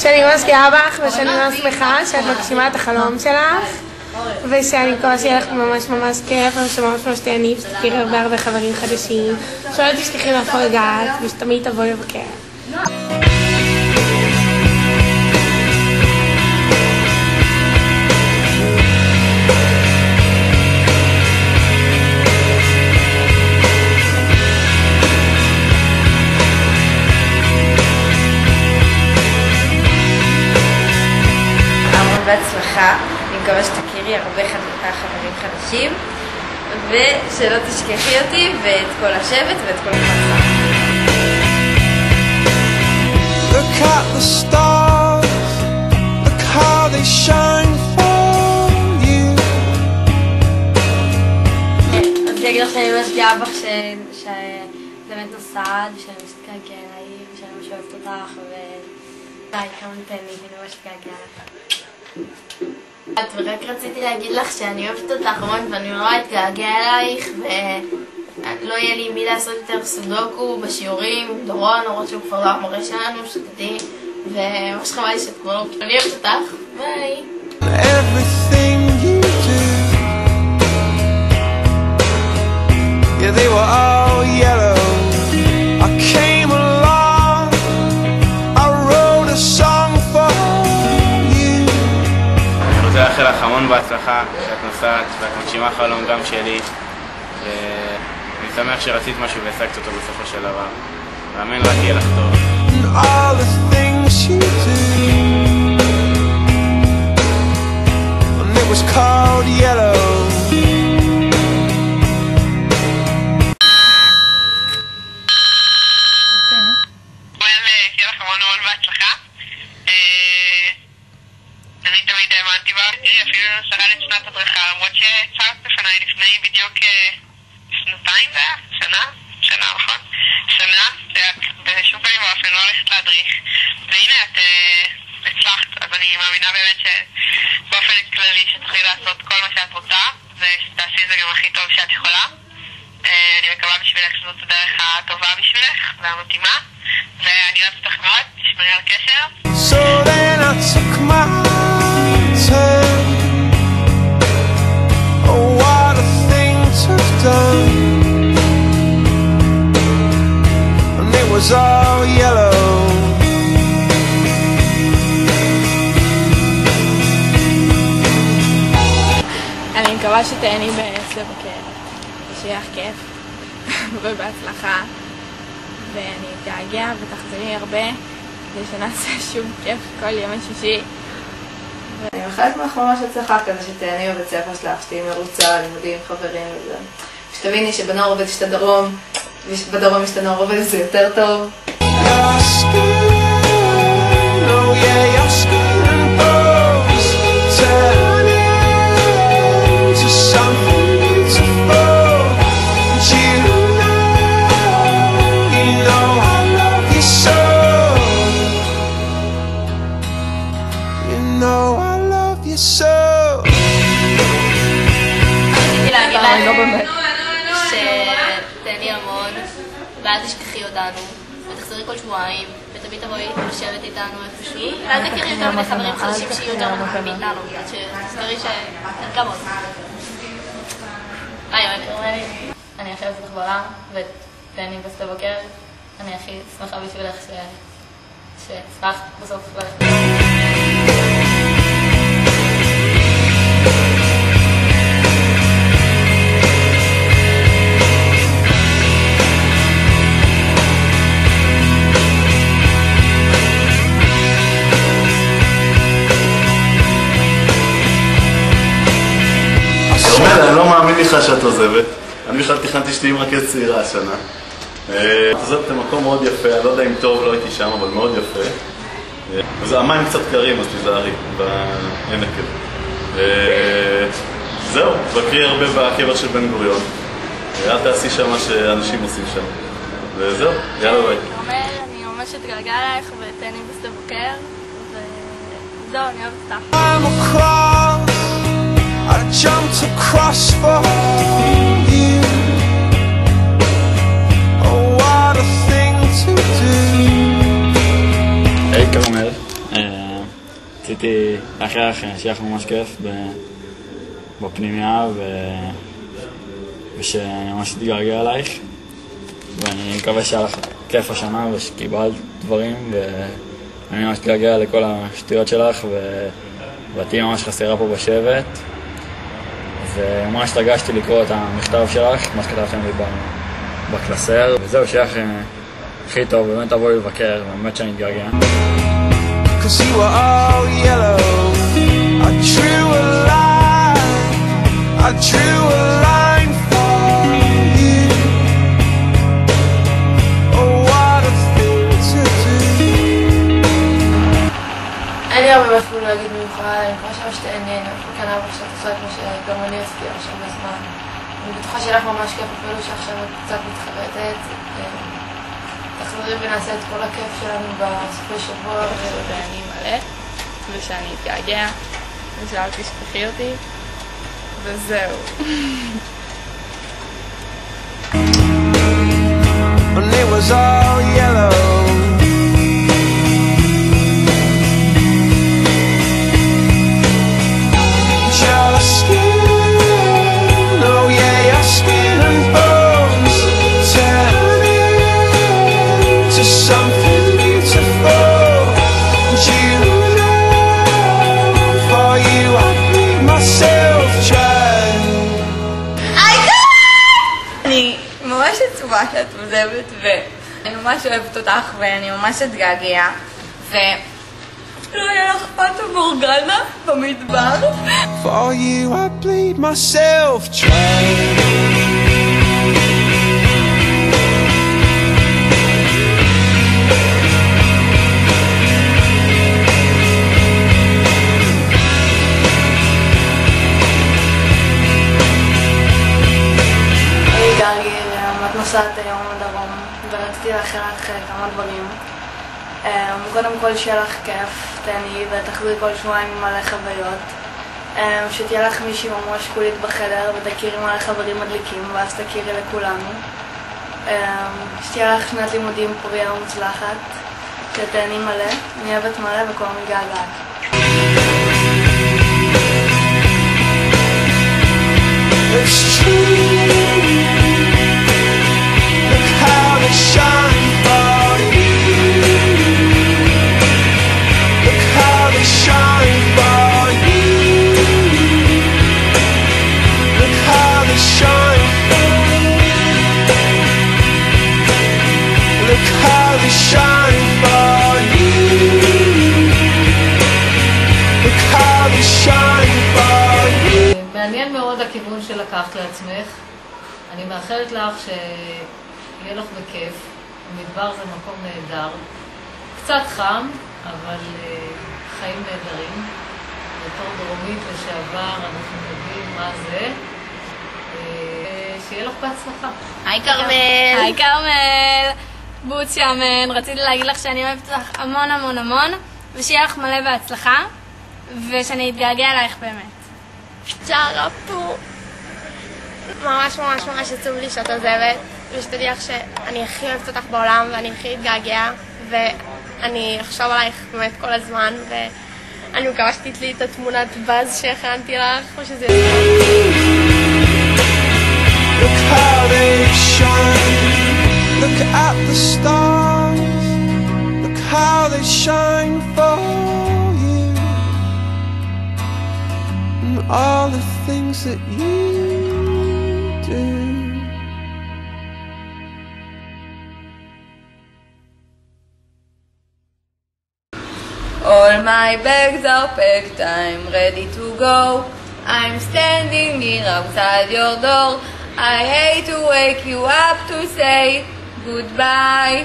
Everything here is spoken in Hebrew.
שאני ממש גאה בך ושאני ממש שמחה שאת מגשימה את החלום שלך ושאני מקווה שיהיה לך ממש ממש כיף ושממש ממש תהני ושתכירי הרבה חברים חדשים שלא תשכחי מאיפה הגעת ושתמיד תבואי לבקר. בהצלחה, אני מקווה שתכירי הרבה חברים חדשים ושלא תשכחי אותי ואת כל השבט ואת כל המועצה. Look at the stars, look how they shine for you. רציתי להגיד לך שאני ממש גאה בך שזה באמת נוסעת ושאני מסתכלת עלייך ושאני ממש אוהבת אותך ודי, כמה נתן לי, אני ממש מתגעגעת לך. ורק רציתי להגיד לך שאני אוהבת אותך המון ואני נורא אתגעגע אלייך ולא יהיה לי מי לעשות יותר סודוקו בשיעורים, דורון, למרות שהוא כבר לא המורה שלנו, שתדעי, וממש חבל לי שאת כבר לא... אני אוהבת אותך, ביי! Everything you do, yeah, they were all yellow. I came along, I wrote a song for you. אני רוצה לאחל לך המון בהצלחה שאת נוסעת ואת מגשימה חלום גם שלי ואני שמח שרצית משהו והשגת אותו בסופו של דבר ואמן רק יהיה לך טוב. All the things you do, and it was called yellow. שיהיה לך המון המון בהצלחה. אני תמיד האמנתי בה, תראי אפילו שרדת שנת הדרכה למרות שהצהרת בפניי לפני בדיוק שנתיים זה היה? שנה נכון? שנה, בשום פנים ואופן לא הולכת להדריך והנה את הצלחת, אז אני מאמינה באמת שבאופן כללי שתוכלי לעשות כל מה שאת רוצה ושתעשי את זה גם הכי טוב שאת יכולה. אני מקווה בשבילך שזאת הדרך הטובה בשבילך והמתאימה ואני אוהבת אותך מאוד, תשמרי על קשר. So then I took my turn. Oh, what a thing to have done. And it was all yellow. אני מקווה שתהני בשדה בוקר ושיהיה לך כיף ובהצלחה ואני אתגעגע ותחזרי הרבה כדי שנעשה שוב כיף כל יום שישי. אני מאחלת לך ממש הצלחה כזה שתהני בבית ספר שלך, שתהיי מרוצה, לימודים, חברים וזה. שתביני שבנוער עובד יש את הדרום ובדרום יש את הנוער עובד זה יותר טוב. Your skin, oh yeah, your skin and bones turn into something beautiful. You know I love you so. You know I love you so. רציתי להגיד לך שתהני המון ואז תשכחי אותנו ותחזרי כל שבועיים ותמיד תבואי לשבת איתנו איפשהו ואז תכירי יותר מדי חברים חדשים שיהיו יותר מנויים מאיתנו שתזכרי שאין כמות. ביי, אני הכי אוהבת אותך בעולם ותהני בשדה בוקר. אני הכי שמחה בשבילך שהצלחת בסוף ללכת. אני לא מאמין לך שאת עוזבת, אני בכלל תכננתי שתהיי מרכז צעירה השנה. את עוזבת במקום מאוד יפה, אני לא יודע אם טוב לא הייתי שם, אבל מאוד יפה. המים קצת קרים אז תיזהרי בעמק הזה. זהו, בקרי הרבה בקבר של בן גוריון. אל תעשי שם מה שאנשים עושים שם. וזהו, יאללה ביי. אני ממש אתגעגע אלייך ותהני בשדה בוקר וזהו, אני אוהבת אותך. I jumped across for you. Oh, what a thing to do. היי כרמל. רציתי לאחל לך שיהיה לך ממש כיף בפנימיה ושאני ממש אתגעגע עלייך, ואני מקווה שהיה לך כיף השנה ושקיבלת דברים, ואני ממש אתגעגע לכל השטויות שלך ותהיי ממש חסרה פה בשבט, וממש התרגשתי לקרוא את המכתב שלך, מה שכתבתם לי בקלסר, וזהו, שיהיה לך הכי טוב, באמת תבואי לבקר, באמת שאני אתגעגע. Cause you were all yellow. I drew a line for you. Oh, what a thing to do. אין לי הרבה משהו להגיד מיוחד, אני חושב שתהנה, אני כאן אבא שאתה עושה כמו שגם אני עשיתי עכשיו בזמן. אני בטוחה שלך ממש כיף, אפילו שעכשיו את קצת מתחרטת. תחזרי ונעשה את כל הכיף שלנו בסופי שבוע ואני מלא, ושאני אתגעגע, ושאל תשכחי אותי, וזהו. And it was all yellow. Your skin, oh yeah, your skin and bones turn into something beautiful. And you know, for you I bleed myself dry. אני ממש עצובה שאת עוזבת, ואני ממש אוהבת אותך, ואני ממש אתגעגע, לא היה לך פטה מורגנה במדבר. For you I bleed myself dry. את נוסעת היום לדרום, ורציתי לאחל לך כמה דברים. קודם כל שיהיה לך כיף, תהני ותחזרי כל שבועיים עם מלא חוויות. שתהיה לך מישהי ממש קולית בחדר ותכירי מלא חברים מדליקים, ואז תכירי לכולנו. שתהיה לך שנת לימודים פוריה ומוצלחת, שתהני מלא, אני אוהבת מלא וכל מתגעגעת. It's true. Look how they shine for you. Look how they shine for you. Look how they shine for you. Look how they shine for you. Look how they shine for you. מעניין מאוד הכיוון שלקחת לעצמך. אני מאחלת לך שיהיה לך בכיף. המדבר זה מקום נהדר. קצת חם, אבל חיים נהדרים. בתור דרומית לשעבר אנחנו יודעים מה זה. שיהיה לך בהצלחה. היי כרמל! היי כרמל! בוץ שמן, רציתי להגיד לך שאני אוהבת אותך המון המון המון, ושיהיה לך מלא בהצלחה, ושאני אתגעגע אלייך באמת. צ'רפו. ממש ממש ממש עצוב לי שאת עוזבת, ושתדעי לך שאני הכי אוהבת אותך בעולם ואני הכי אתגעגע, ואני אחשוב עלייך באמת כל הזמן, ואני מקווה שתתלי את התמונת באז שהכנתי לך, או שזה Look how they shine. Look at the stars. Look how they shine for you. And all the things that you do. All my bags are packed, I'm ready to go. I'm standing here outside your door. I hate to wake you up to say goodbye.